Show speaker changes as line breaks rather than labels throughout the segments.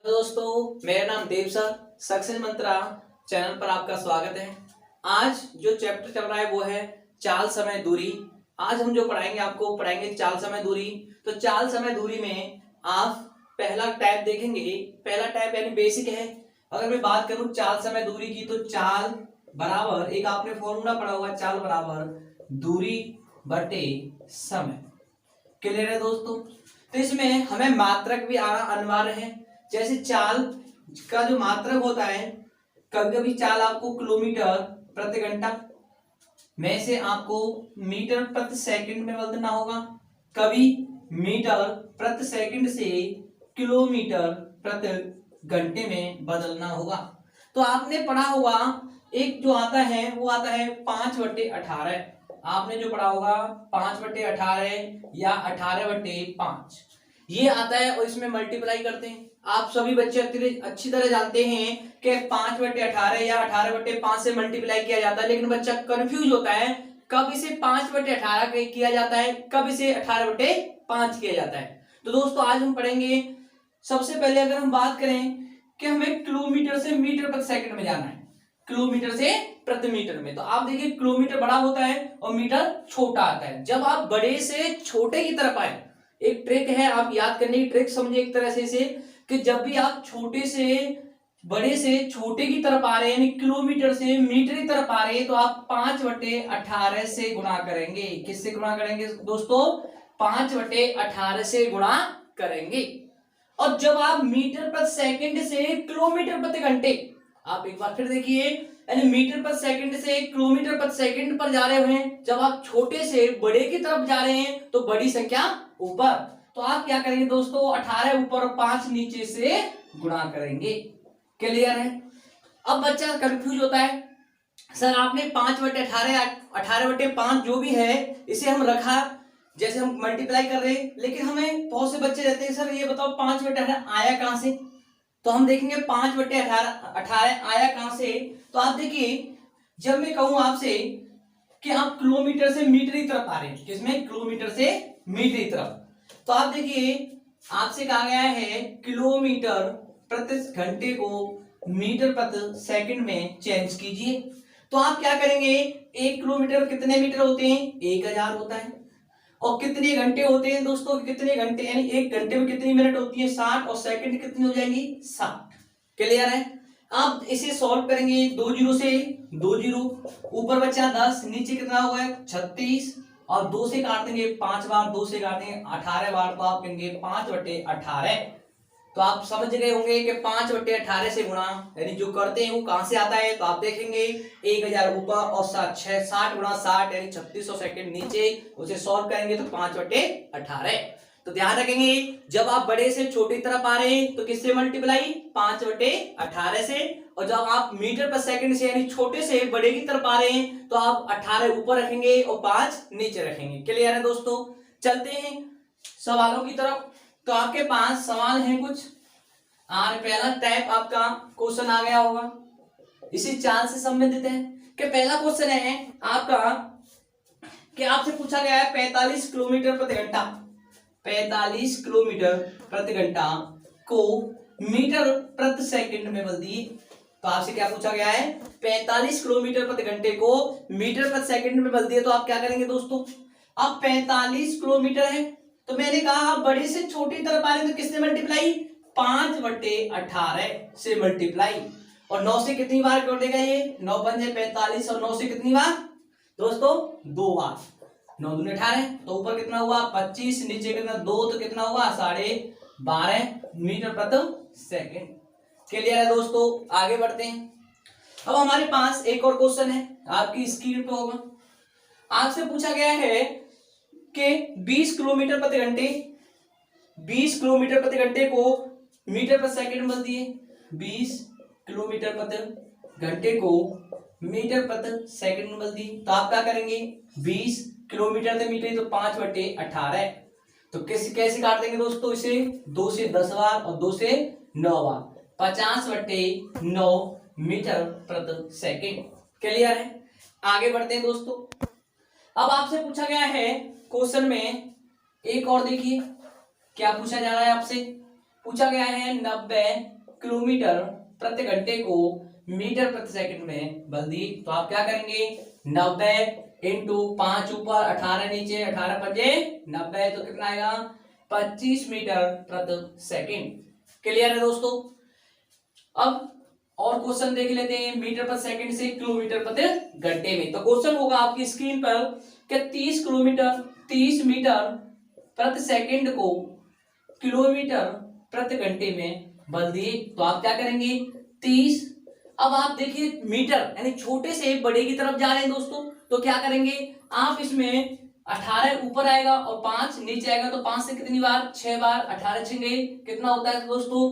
दोस्तों, मेरा नाम देव सर, सक्सेस मंत्रा चैनल पर आपका स्वागत है। आज जो चैप्टर चल रहा है वो है चाल समय दूरी। आज हम जो पढ़ाएंगे आपको पढ़ाएंगे चाल समय दूरी। तो चाल समय दूरी में आप पहला टाइप देखेंगे। पहला टाइप यानी बेसिक है। अगर मैं बात करूं चाल समय दूरी की तो चाल बराबर एक आपने फॉर्मूला पढ़ा हुआ, चाल बराबर दूरी बटे समय। क्लियर है दोस्तों? तो इसमें हमें मात्रक भी आना अनिवार्य है। जैसे चाल का जो मात्रक होता है, कभी कभी चाल आपको किलोमीटर प्रति घंटा में से आपको मीटर प्रति सेकंड में बदलना होगा, कभी मीटर प्रति सेकंड से किलोमीटर प्रति घंटे में बदलना होगा। तो आपने पढ़ा हुआ एक जो आता है वो आता है 5/18। आपने जो पढ़ा होगा 5/18 या 18/5 ये आता है और इसमें मल्टीप्लाई करते हैं। आप सभी बच्चे अच्छी तरह जानते हैं कि 5/18 या 18/5 से मल्टीप्लाई किया जाता है, लेकिन बच्चा कंफ्यूज होता है कब इसे 5/18 किया जाता है, कब इसे 18/5 किया जाता है। तो दोस्तों आज हम पढ़ेंगे। सबसे पहले अगर हम बात करें कि हमें किलोमीटर से मीटर प्रति सेकंड में जाना है, किलोमीटर से प्रति मीटर में, तो आप देखिए किलोमीटर बड़ा होता है और मीटर छोटा आता है। जब आप बड़े से छोटे की तरफ आए, एक ट्रिक है, आप याद करने की ट्रिक समझिए एक तरह से इसे, कि जब भी आप छोटे से बड़े से छोटे की तरफ आ रहे हैं, यानी किलोमीटर से मीटर की तरफ आ रहे हैं, तो आप 5/18 से गुणा करेंगे। किससे गुणा करेंगे दोस्तों? 5/18 से गुणा करेंगे। और जब आप मीटर प्रति सेकंड से किलोमीटर प्रति घंटे, आप एक बार फिर देखिए, यानी मीटर प्रति सेकंड से किलोमीटर प्रति सेकंड पर जा रहे हैं, जब आप छोटे से बड़े की तरफ जा रहे हैं तो बड़ी संख्या ऊपर, तो आप क्या करेंगे दोस्तों? 18 ऊपर और 5 नीचे से गुणा करेंगे। क्लियर है? अब बच्चा कंफ्यूज होता है, सर आपने 5/18 18/5 जो भी है इसे हम रखा, जैसे हम मल्टीप्लाई कर रहे हैं, लेकिन हमें बहुत से बच्चे रहते हैं, सर ये बताओ 5/18 आया कहां से? तो हम देखेंगे 5/18 आया कहां से। तो आप देखिए, जब मैं कहूं आपसे कि आप किलोमीटर से मीटर की तरफ आ रहे हैं, किसमें? किलोमीटर से मीटर की तरफ, तो आप देखिए आपसे कहा गया है किलोमीटर प्रति घंटे को मीटर प्रति सेकंड में चेंज कीजिए। तो आप क्या करेंगे? 1 किलोमीटर कितने मीटर होते हैं? 1000 होता है। और कितने घंटे होते हैं दोस्तों? कितने घंटे, यानी 1 घंटे में कितनी मिनट होती है? 60, और सेकंड कितनी हो जाएंगी? 60। क्लियर है? आप इसे सॉल्व करेंगे, 2 जीरो से 2 जीरो, ऊपर बचा 10, नीचे कितना होगा? 36, और 2 से काट देंगे 5 बार, 2 से काटेंगे 18 बार, तो आप कहेंगे 5/18। तो आप समझ गए होंगे कि 5/18 से गुणा यानी जो करते हैं वो कहां से आता है। तो आप देखेंगे 1000 ऊपर और 60 गुणा 60 यानी 3600 सेकंड नीचे, उसे सॉल्व करेंगे तो 5/18। तो ध्यान रखेंगे, जब आप बड़े से छोटी तरफ आ रहे हैं तो किससे मल्टीप्लाई? 5/18 से। और जब आप मीटर पर सेकंड से यानी छोटे से बड़े की तरफ आ रहे हैं तो आप 18 ऊपर रखेंगे और 5 नीचे रखेंगे। क्लियर है दोस्तों? चलते हैं सवालों की तरफ। तो आपके पास सवाल है कुछ। पहला टाइप आपका क्वेश्चन आ गया होगा, इसी चाल से संबंधित है। कि पहला क्वेश्चन है आपका कि आपसे पूछा गया है 45 किलोमीटर प्रति घंटा, 45 किलोमीटर प्रति घंटा को मीटर प्रति सेकंड में बदल दिए। तो आपसे क्या पूछा गया है? 45 किलोमीटर प्रति घंटे को मीटर प्रति सेकंड में बदल दिए। तो आप क्या करेंगे दोस्तों? अब 45 किलोमीटर है, तो मैंने कहा आप बड़े से छोटी तरफ आ रहे हैं तो किससे मल्टीप्लाई? 5/18 से मल्टीप्लाई। और 9 से कितनी बार कटेगा ये? 9 पंजे 45, और 9 से कितनी बार दोस्तों? 2 बार। 9 दूनी 18, तो ऊपर कितना हुआ? 25, नीचे कितना? 2, तो कितना हुआ? 12.5 मीटर प्रति सेकंड। क्लियर है दोस्तों? आगे बढ़ते हैं। अब हमारे पास एक और क्वेश्चन है, आपकी स्क्रीन पे होगा। आपसे पूछा गया है कि 20 किलोमीटर प्रति घंटे, 20 किलोमीटर प्रति घंटे को मीटर प्रति सेकंड बदल दिए। 20 किलोमीटर प्रति घंटे को मीटर प्रति सेकंड में बदल दी। तो आप क्या करेंगे? 20 किलोमीटर से मीटर तो 5/18, तो कैसे काट देंगे दोस्तों इसे? 2 से 10 बार और 2 से 9 बार, 50/9 मीटर प्रति सेकंड। क्लियर है? आगे बढ़ते हैं दोस्तों। अब आपसे पूछा गया है क्वेश्चन में एक और, देखिए क्या पूछा जा रहा है आपसे। पूछा गया है 90 किलोमीटर प्रति घंटे को मीटर प्रति सेकंड में बदल दी। तो आप क्या करेंगे, 90 इंटू 5 ऊपर 18 नीचे, 18 पंजे 90, तो कितना आएगा 25 मीटर प्रति सेकंड। क्लियर है दोस्तों। अब और क्वेश्चन देख लेते हैं मीटर प्रति सेकंड से किलोमीटर प्रति घंटे में। तो क्वेश्चन होगा आपकी स्क्रीन पर कि 30 मीटर प्रति सेकंड को किलोमीटर प्रति घंटे में बदल दिए। तो आप क्या करेंगे 30, अब आप देखिए मीटर यानी छोटे से बड़े की तरफ जा रहे हैं दोस्तों, तो क्या करेंगे आप इसमें 18 ऊपर आएगा और 5 नीचे आएगा, तो 5 से कितनी बार 6 बार, 18 छेंगे कितना होता है दोस्तों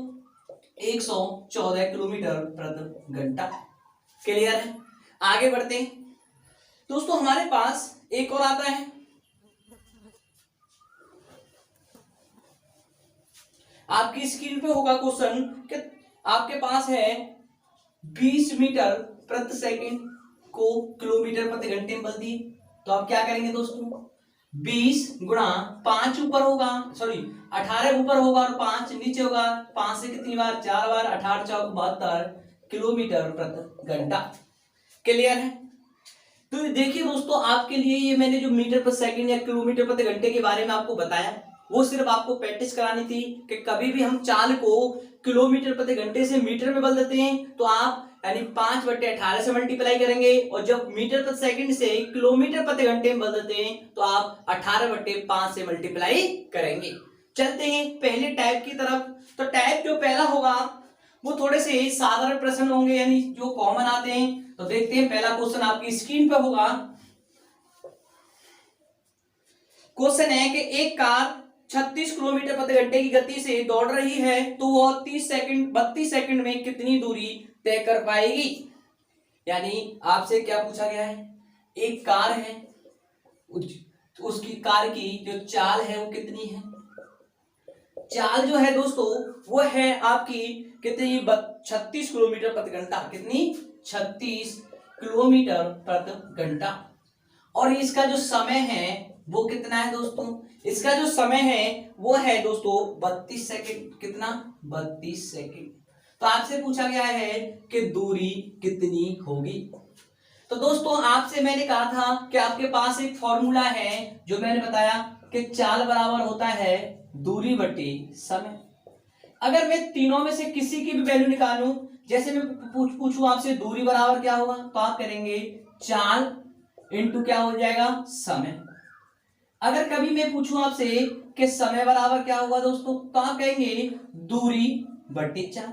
114 किलोमीटर प्रति घंटा। क्लियर है। आगे बढ़ते हैं दोस्तों, हमारे पास एक और आता है, आपकी स्क्रीन पे होगा क्वेश्चन कि आपके पास है 20 मीटर प्रति सेकंड को किलोमीटर प्रति घंटे में बदल दी। तो आप क्या करेंगे दोस्तों 20 गुणा 5 ऊपर होगा, सॉरी 18 ऊपर होगा और 5 नीचे होगा, 5 से कितनी बार 4 बार, 18 चौक 72 किलोमीटर प्रति घंटा। क्लियर है। तो देखिए दोस्तों, आपके लिए ये मैंने जो मीटर प्रति सेकंड या किलोमीटर प्रति घंटे के बारे में आपको बताया, वो सिर्फ आपको प्रैक्टिस करानी थी कि कभी भी हम चाल को किलोमीटर प्रति घंटे से मीटर में बदल देते हैं तो आप यानी 5/18 से मल्टीप्लाई करेंगे, और जब मीटर प्रति सेकंड से किलोमीटर प्रति घंटे में बदल देते हैं तो आप 18/5 से मल्टीप्लाई करेंगे। चलते हैं पहले टाइप की तरफ। तो टाइप जो पहला होगा वो थोड़े से साधारण प्रश्न होंगे, यानी जो कॉमन आते हैं। तो देखते हैं पहला क्वेश्चन आपकी स्क्रीन पर होगा। क्वेश्चन है कि एक कार 36 किलोमीटर प्रति घंटे की गति से दौड़ रही है, तो वह 32 सेकंड में कितनी दूरी तय कर पाएगी। यानी आपसे क्या पूछा गया है, एक कार है, उसकी कार की जो चाल है वो कितनी है। चाल जो है दोस्तों वो है आपकी कितनी 36 किलोमीटर प्रति घंटा, कितनी 36 किलोमीटर प्रति घंटा। और इसका जो समय है वो कितना है दोस्तों, इसका जो समय है वो है दोस्तों 32 सेकंड। कितना 32 सेकंड। तो आपसे पूछा गया है कि दूरी कितनी होगी। तो दोस्तों आपसे मैंने कहा था कि आपके पास एक फॉर्मूला है जो मैंने बताया कि चाल बराबर होता है दूरी बटे समय। अगर मैं तीनों में से किसी की भी वैल्यू निकालूं, जैसे मैं पूछूं आपसे दूरी बराबर क्या होगा, तो आप करेंगे चाल इंटू क्या हो जाएगा समय। अगर कभी मैं पूछूं आपसे कि समय बराबर क्या होगा दोस्तों, तो आप कहेंगे दूरी बटे चाल।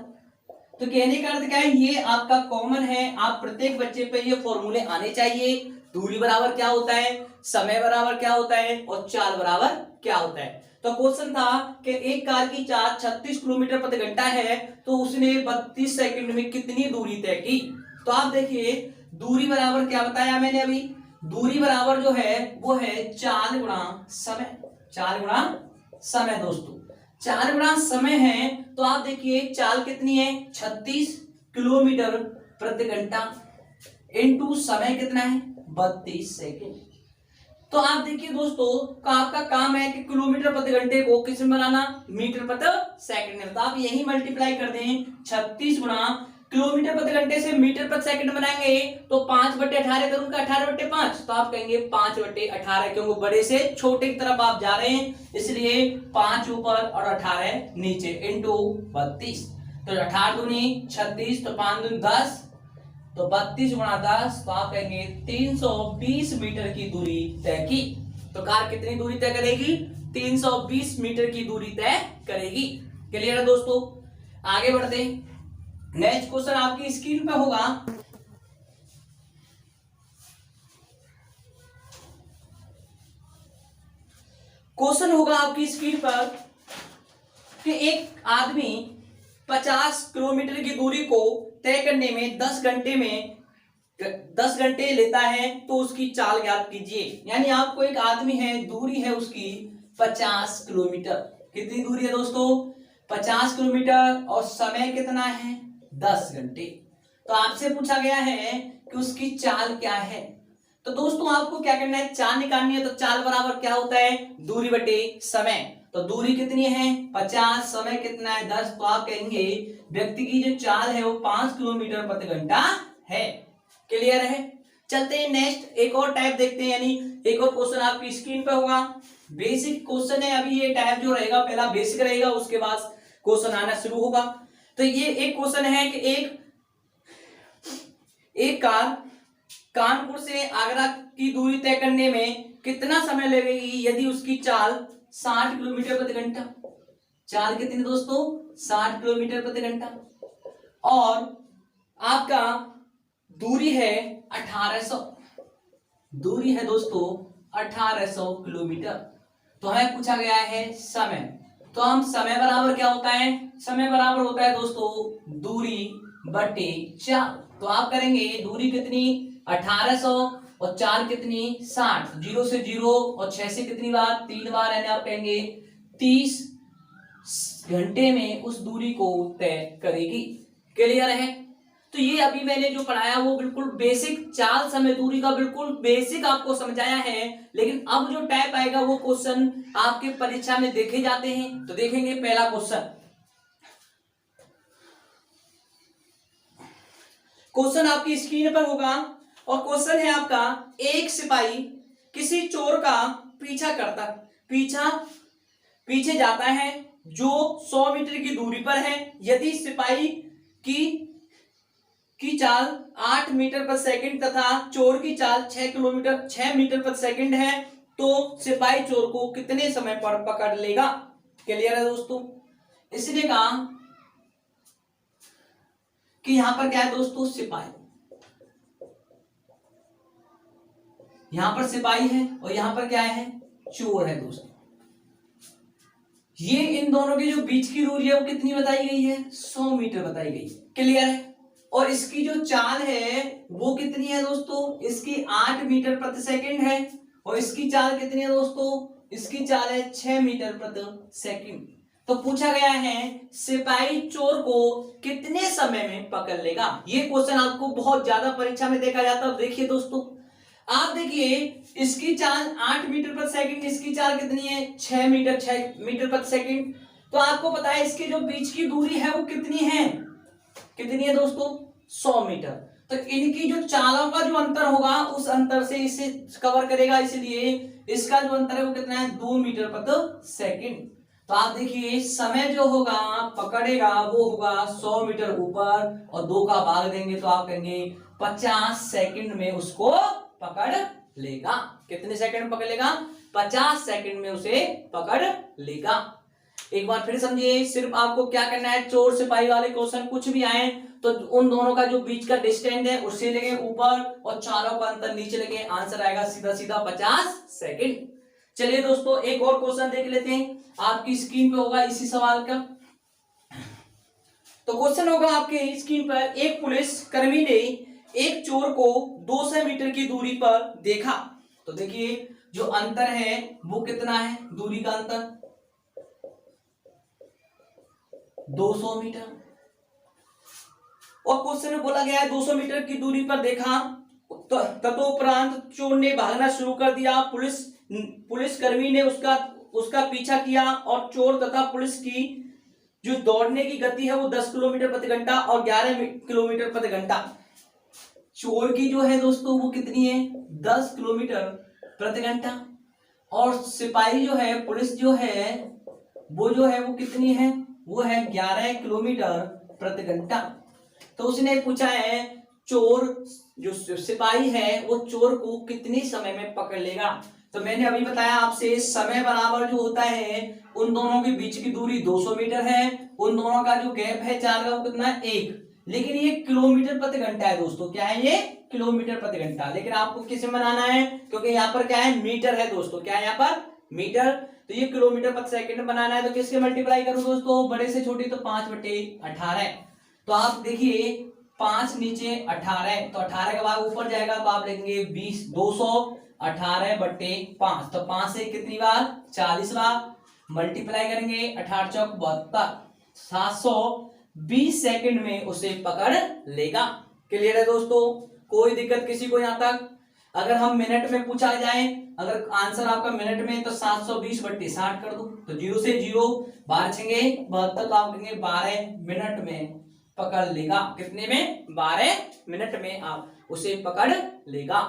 तो कहने का अर्थ क्या है, ये आपका कॉमन है, आप प्रत्येक बच्चे पे ये फॉर्मूले आने चाहिए। दूरी बराबर क्या होता है, समय बराबर क्या होता है और चाल बराबर क्या होता है। तो क्वेश्चन था कि एक कार की चाल 36 किलोमीटर प्रति घंटा है, तो उसने 32 सेकंड में कितनी दूरी तय की। तो आप देखिए दूरी बराबर क्या बताया मैंने अभी, दूरी बराबर जो है वो है चाल गुणा समय। चाल गुणा समय दोस्तों, चाल गुणा समय है। तो आप देखिए चाल कितनी है 36 किलोमीटर प्रति घंटा इनटू समय कितना है 32 सेकंड। तो आप देखिए दोस्तों आपका काम है कि किलोमीटर प्रति घंटे को किस में बनाना, मीटर प्रति सेकंड में। तो आप यही मल्टीप्लाई कर दें 36 गुणा किलोमीटर प्रति घंटे से मीटर प्रति सेकंड बनाएंगे तो 5/18 करूंगा 18/5। तो आप कहेंगे 5/18, क्योंकि बड़े से छोटे की तरफ आप जा रहे हैं इसलिए 5 ऊपर और 18 नीचे इंटू 32। तो 18 दूनी 36, तो 5 दूनी 10, तो 32 गुणा 10, तो आप कहेंगे 320 मीटर की दूरी तय की। तो कार कितनी दूरी तय करेगी, 320 मीटर की दूरी तय करेगी। क्लियर है दोस्तों। आगे बढ़ते हैं, नेक्स्ट क्वेश्चन आपकी स्क्रीन पे होगा। क्वेश्चन होगा आपकी स्क्रीन पर कि एक आदमी 50 किलोमीटर की दूरी को तय करने में 10 घंटे लेता है, तो उसकी चाल ज्ञात कीजिए। यानी आपको एक आदमी है, दूरी है उसकी 50 किलोमीटर। कितनी दूरी है दोस्तों 50 किलोमीटर, और समय कितना है 10 घंटे। तो आपसे पूछा गया है कि उसकी चाल क्या है। तो दोस्तों आपको क्या करना है, चाल निकालनी है। तो चाल बराबर क्या होता है दूरी बटे समय। तो दूरी कितनी है 50, समय कितना है 10, तो आप कहेंगे व्यक्ति की जो चाल है वो 5 किलोमीटर प्रति घंटा है। क्लियर है। चलते हैं नेक्स्ट एक और टाइप देखते हैं, यानी एक और क्वेश्चन आपकी स्क्रीन पे होगा। बेसिक क्वेश्चन है, अभी ये टाइप जो रहेगा पहला बेसिक रहेगा, उसके बाद क्वेश्चन आना शुरू होगा। तो ये एक क्वेश्चन है कि एक कार कानपुर से आगरा की दूरी तय करने में कितना समय लगेगी यदि उसकी चाल 60 किलोमीटर प्रति घंटा। चाल कितनी दोस्तों 60 किलोमीटर प्रति घंटा, और आपका दूरी है 1800, दूरी है दोस्तों 1800 किलोमीटर। तो हमें पूछा गया है समय, तो हम समय बराबर क्या होता है, समय बराबर होता है दोस्तों दूरी बटे चाल। तो आप करेंगे दूरी कितनी 1800 और चाल कितनी 60, 0 से 0 और 6 से कितनी बार 3 बार, यानी आप कहेंगे 30 घंटे में उस दूरी को तय करेगी। क्लियर है। तो ये अभी मैंने जो पढ़ाया वो बिल्कुल बेसिक चाल समय दूरी का बिल्कुल बेसिक आपको समझाया है, लेकिन अब जो टाइप आएगा वो क्वेश्चन आपके परीक्षा में देखे जाते हैं। तो देखेंगे पहला क्वेश्चन आपकी स्क्रीन पर होगा, और क्वेश्चन है आपका एक सिपाही किसी चोर का पीछे जाता है जो 100 मीटर की दूरी पर है। यदि सिपाही की चाल 8 मीटर पर सेकंड तथा चोर की चाल 6 मीटर पर सेकंड है, तो सिपाही चोर को कितने समय पर पकड़ लेगा। क्लियर है दोस्तों। इसने कहा कि यहां पर क्या है दोस्तों सिपाही, यहां पर सिपाही है और यहां पर क्या है चोर है दोस्तों। ये इन दोनों के जो बीच की दूरी है वो कितनी बताई गई है 100 मीटर बताई गई है। क्लियर है। और इसकी जो चाल है वो कितनी है दोस्तों, इसकी 8 मीटर प्रति सेकंड है, और इसकी चाल कितनी है दोस्तों, इसकी चाल है 6 मीटर प्रति सेकंड। तो पूछा गया है सिपाही चोर को कितने समय में पकड़ लेगा। ये क्वेश्चन आपको बहुत ज्यादा परीक्षा में देखा जाता है। देखिए दोस्तों, आप देखिए इसकी चाल 8 मीटर प्रति सेकंड, इसकी चाल कितनी है 6 मीटर प्रति सेकंड। तो आपको पता है इसकी जो बीच की दूरी है वो कितनी है दोस्तों 100 मीटर। तो इनकी जो चालों का जो अंतर होगा उस अंतर से इसे कवर करेगा, इसलिए इसका जो अंतर है वो कितना है 2 मीटर प्रति सेकंड। तो आप देखिए समय जो होगा पकड़ेगा वो होगा 100 मीटर ऊपर, और 2 का भाग देंगे तो आप कहेंगे 50 सेकंड में उसको पकड़ लेगा। कितने सेकंड में पकड़ लेगा 50 सेकंड में उसे पकड़ लेगा। एक बार फिर समझिए, सिर्फ आपको क्या करना है, चोर सिपाही वाले क्वेश्चन कुछ भी आए तो उन दोनों का जो बीच का डिस्टेंस है उससे लेके ऊपर और चारों का अंतर नीचे लेके आंसर आएगा सीधा 50 सेकंड। चलिए दोस्तों एक और क्वेश्चन देख लेते हैं, आपकी स्क्रीन पे होगा इसी सवाल का। तो क्वेश्चन होगा आपके स्क्रीन पर, एक पुलिस कर्मी ने एक चोर को 200 मीटर की दूरी पर देखा। तो देखिए जो अंतर है वो कितना है, दूरी का अंतर 200 मीटर, और क्वेश्चन में बोला गया है 200 मीटर की दूरी पर देखा, तदोपरांत चोर ने भागना शुरू कर दिया। पुलिस कर्मी ने उसका पीछा किया, और चोर तथा पुलिस की जो दौड़ने की गति है वो 10 किलोमीटर प्रति घंटा और 11 किलोमीटर प्रति घंटा। चोर की जो है दोस्तों वो कितनी है 10 किलोमीटर प्रति घंटा, और सिपाही जो है पुलिस जो है वो कितनी है, वो है 11 किलोमीटर प्रति घंटा। तो उसने पूछा है चोर जो सिपाही है वो चोर को कितने समय में पकड़ लेगा। तो मैंने अभी बताया आपसे समय बराबर जो होता है उन दोनों के बीच की दूरी 200 मीटर है, उन दोनों का जो गैप है चार का वो कितना है 1, लेकिन ये किलोमीटर प्रति घंटा है दोस्तों। क्या है ये किलोमीटर प्रति घंटा, लेकिन आपको किसे बनाना है क्योंकि यहाँ पर क्या है मीटर है दोस्तों, क्या है यहाँ पर मीटर, तो ये किलोमीटर प्रति सेकंड बनाना है। तो किसके मल्टीप्लाई करूं दोस्तों, बड़े से छोटी तो 5/18। तो आप देखिए 5 नीचे 18, तो 18 का भाग ऊपर जाएगा तो आप लिखेंगे 20, 218/5। तो 5 से कितनी बार 40 बार मल्टीप्लाई करेंगे, 18 चौक 72, 720 सेकंड में उसे पकड़ लेगा। क्लियर है दोस्तों, कोई दिक्कत किसी को यहाँ तक। अगर हम मिनट में पूछा जाए, अगर आंसर आपका मिनट में तो 720/60 कर दो, तो 0 से 0 12 छेंगे 72, तो आप कहेंगे 12 मिनट में पकड़ लेगा। कितने में? 12 मिनट में आप उसे पकड़ लेगा।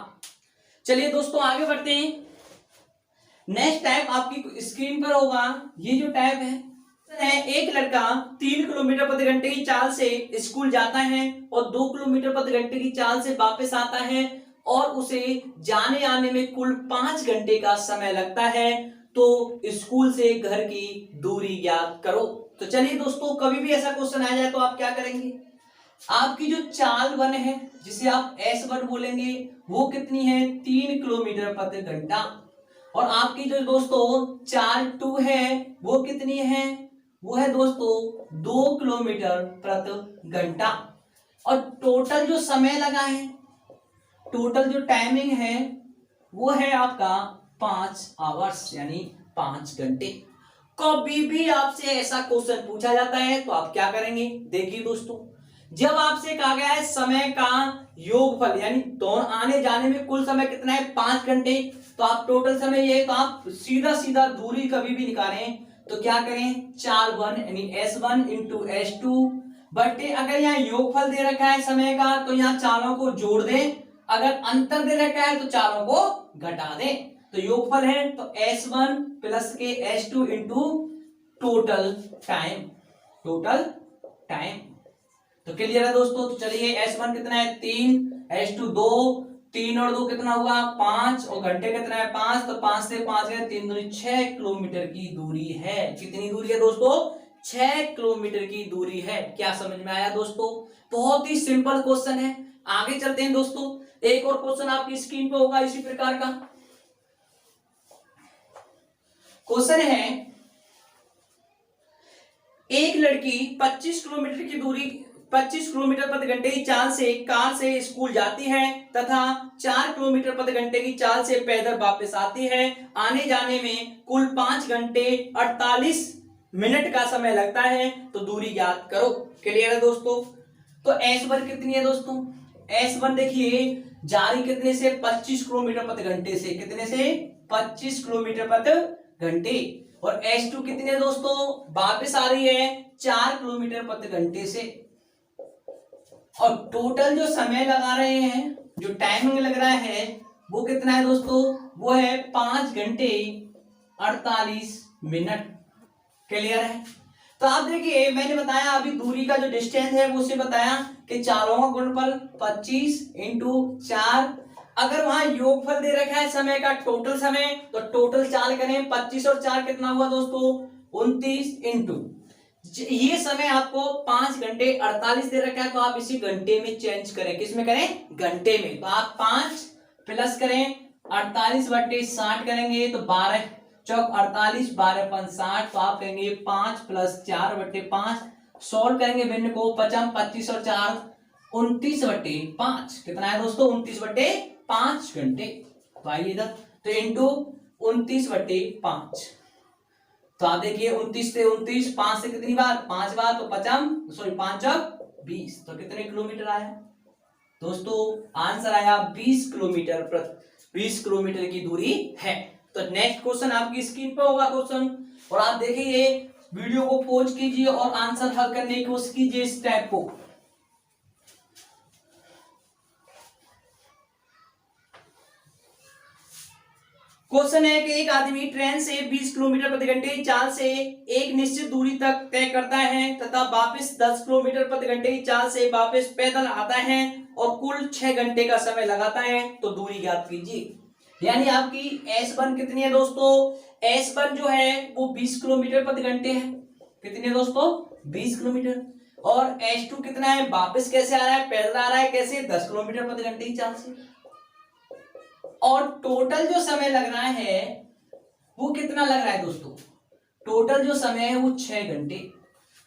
चलिए दोस्तों आगे बढ़ते हैं। नेक्स्ट टाइप आपकी स्क्रीन पर होगा। ये जो टाइप है, एक लड़का 3 किलोमीटर प्रति घंटे की चाल से स्कूल जाता है और 2 किलोमीटर प्रति घंटे की चाल से वापस आता है और उसे जाने आने में कुल 5 घंटे का समय लगता है, तो स्कूल से घर की दूरी ज्ञात करो। तो चलिए दोस्तों, कभी भी ऐसा क्वेश्चन आ जाए तो आप क्या करेंगे? आपकी जो चाल 1 है, जिसे आप S1 बोलेंगे, वो कितनी है? 3 किलोमीटर प्रति घंटा। और आपकी जो दोस्तों चाल 2 है वो कितनी है? वो है दोस्तों 2 किलोमीटर प्रति घंटा। और टोटल जो समय लगा है, टोटल जो टाइमिंग है, वो है आपका 5 आवर्स, यानी 5 घंटे। कभी भी आपसे ऐसा क्वेश्चन पूछा जाता है तो आप क्या करेंगे? देखिए दोस्तों, जब आपसे कहा गया है समय का योगफल, यानी दोनों आने जाने में कुल समय कितना है? 5 घंटे। तो आप टोटल समय ये है, तो आप सीधा सीधा दूरी कभी भी निकालें तो क्या करें? चाल 1 यानी S1 इंटू S2 बटे, अगर यहाँ योगफल दे रखा है समय का तो यहाँ चालों को जोड़ दें, अगर अंतर दे रखा है तो चालों को घटा दें। तो योगफल है तो S1 प्लस के S2 into total time, total time. तो क्लियर है दोस्तों? तो चलिए S1 कितना है? 3, S2 2, 3 और 2 कितना हुआ? 5, और घंटे कितना है? 5, तो 5 से 5 गए, 3 दूनी 6 किलोमीटर की दूरी है। कितनी दूरी है दोस्तों? 6 किलोमीटर की दूरी है। क्या समझ में आया दोस्तों? बहुत ही सिंपल क्वेश्चन है। आगे चलते हैं दोस्तों, एक और क्वेश्चन आपकी स्क्रीन पे होगा इसी प्रकार का। क्वेश्चन है, एक लड़की 25 किलोमीटर की दूरी 25 किलोमीटर प्रति घंटे की चाल से कार से स्कूल जाती है तथा 4 किलोमीटर प्रति घंटे की चाल से पैदल वापस आती है। आने जाने में कुल 5 घंटे 48 मिनट का समय लगता है, तो दूरी ज्ञात करो। क्लियर है दोस्तों? तो S1 कितनी है दोस्तों? S1 देखिए जारी कितने से? 25 किलोमीटर प्रति घंटे से। कितने से? 25 किलोमीटर प्रति घंटे। और S2 कितनी है दोस्तों? वापस आ रही है 4 किलोमीटर प्रति घंटे से। और टोटल जो समय लगा रहे हैं, जो टाइमिंग लग रहा है, वो कितना है दोस्तों? वो है 5 घंटे 48 मिनट। क्लियर है? तो आप देखिए, मैंने बताया अभी दूरी का जो डिस्टेंस है वो उसे बताया कि चालों का गुणनफल 25 इंटू 4। अगर वहां योगफल दे रखा है समय का, टोटल समय, तो टोटल चाल करें 25 और 4 कितना हुआ दोस्तों? 29 इंटू ये समय आपको 5 घंटे 48 दे रखा है, तो आप इसी घंटे में चेंज करें। किस में करें? घंटे में। तो आप 5 प्लस करें 48/60 करेंगे तो 12 चौक 48, 12 पंच 60, तो आप कहेंगे 5 प्लस 4/5। सॉल्व करेंगे भिन्न को, 25 और 4 29/5 कितना है दोस्तों? 29/5 घंटे। तो आइए इधर, तो इंटू 29/5। तो आप देखिए 29 से 29, 5 से कितनी बार? 5 बार, तो 5 20। तो कितने किलोमीटर आया दोस्तों? आंसर आया 20 किलोमीटर की दूरी है। तो नेक्स्ट क्वेश्चन आपकी स्क्रीन पर होगा क्वेश्चन, और आप देखिए वीडियो को पॉज कीजिए और आंसर हल करने की कोशिश कीजिए इस टाइप को। क्वेश्चन है कि एक आदमी ट्रेन से 20 किलोमीटर प्रति घंटे की चाल से एक निश्चित दूरी तक तय करता है तथा वापस 10 किलोमीटर प्रति घंटे की चाल से वापस पैदल आता है और कुल 6 घंटे का समय लगाता है, तो दूरी ज्ञात कीजिए। यानी आपकी S1 कितनी है दोस्तों? S1 जो है वो 20 किलोमीटर प्रति घंटे है। कितनी है दोस्तों? 20 किलोमीटर। और S2 कितना है? वापस कैसे आ रहा है? पैदल आ रहा है। कैसे? 10 किलोमीटर प्रति घंटे की चाल से। और टोटल जो समय लग रहा है वो कितना लग रहा है दोस्तों? टोटल जो समय है वो 6 घंटे।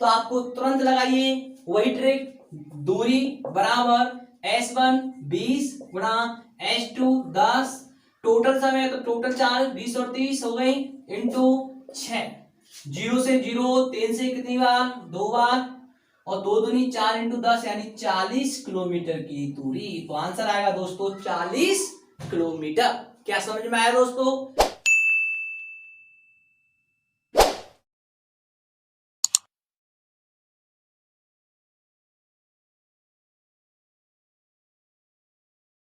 तो आपको तुरंत लगाइए वही ट्रिक, दूरी बराबर S1 20 गुणा S2 10, टोटल समय तो टोटल चार्ज 20 और 30 हो गई, इंटू 6। 0 से 0, 3 से कितनी बार? 2 बार, और 2 दूनी 4 इंटू 10 यानी 40 किलोमीटर की दूरी। तो आंसर आएगा दोस्तों 40 किलोमीटर। क्या समझ में आया दोस्तों?